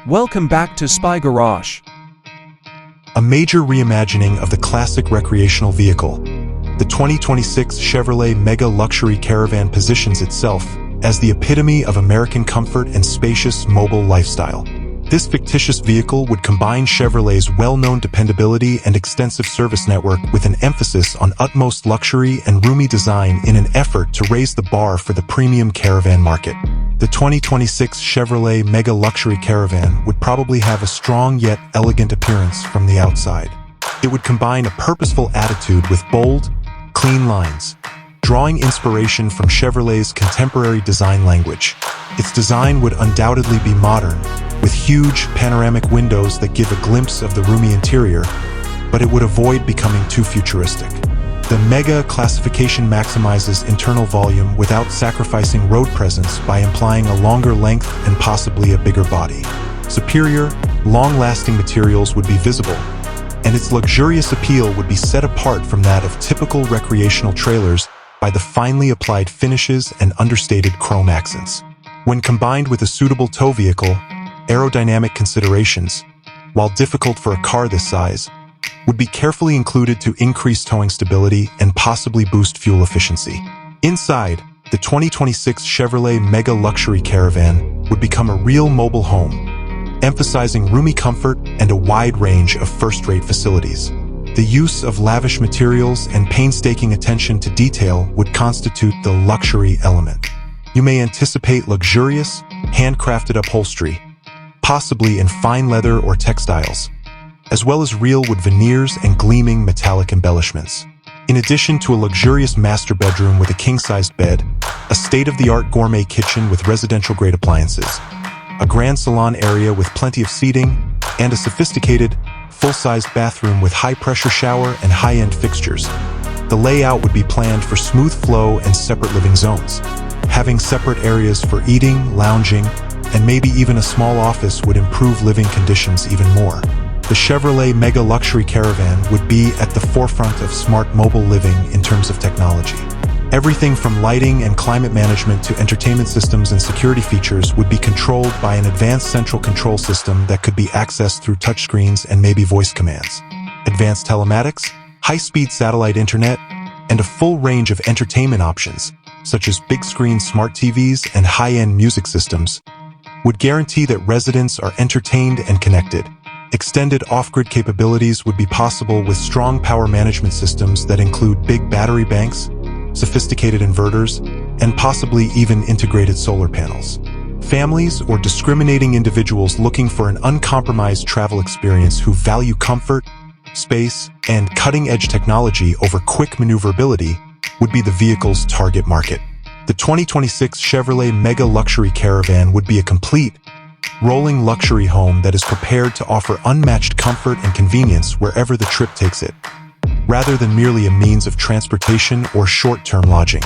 Welcome back to Spy Garage. A major reimagining of the classic recreational vehicle. The 2026 Chevrolet Mega Luxury Caravan positions itself as the epitome of American comfort and spacious mobile lifestyle. This fictitious vehicle would combine Chevrolet's well-known dependability and extensive service network with an emphasis on utmost luxury and roomy design in an effort to raise the bar for the premium caravan market. The 2026 Chevrolet Mega Luxury Caravan would probably have a strong yet elegant appearance from the outside. It would combine a purposeful attitude with bold, clean lines, drawing inspiration from Chevrolet's contemporary design language. Its design would undoubtedly be modern, with huge panoramic windows that give a glimpse of the roomy interior, but it would avoid becoming too futuristic. The Mega classification maximizes internal volume without sacrificing road presence by implying a longer length and possibly a bigger body. Superior, long-lasting materials would be visible, and its luxurious appeal would be set apart from that of typical recreational trailers by the finely applied finishes and understated chrome accents. When combined with a suitable tow vehicle, aerodynamic considerations, while difficult for a car this size, would be carefully included to increase towing stability and possibly boost fuel efficiency. Inside, the 2026 Chevrolet Mega Luxury Caravan would become a real mobile home, emphasizing roomy comfort and a wide range of first-rate facilities. The use of lavish materials and painstaking attention to detail would constitute the luxury element. You may anticipate luxurious, handcrafted upholstery, possibly in fine leather or textiles, as well as real wood veneers and gleaming metallic embellishments. In addition to a luxurious master bedroom with a king-sized bed, a state-of-the-art gourmet kitchen with residential-grade appliances, a grand salon area with plenty of seating, and a sophisticated, full-sized bathroom with high-pressure shower and high-end fixtures. The layout would be planned for smooth flow and separate living zones. Having separate areas for eating, lounging, and maybe even a small office would improve living conditions even more. The Chevrolet Mega Luxury Caravan would be at the forefront of smart mobile living in terms of technology. Everything from lighting and climate management to entertainment systems and security features would be controlled by an advanced central control system that could be accessed through touchscreens and maybe voice commands. Advanced telematics, high-speed satellite internet, and a full range of entertainment options, such as big-screen smart TVs and high-end music systems, would guarantee that residents are entertained and connected. Extended off-grid capabilities would be possible with strong power management systems that include big battery banks, sophisticated inverters, and possibly even integrated solar panels. Families or discriminating individuals looking for an uncompromised travel experience who value comfort, space, and cutting-edge technology over quick maneuverability would be the vehicle's target market. The 2026 Chevrolet Mega Luxury Caravan would be a complete, rolling luxury home that is prepared to offer unmatched comfort and convenience wherever the trip takes it, rather than merely a means of transportation or short-term lodging.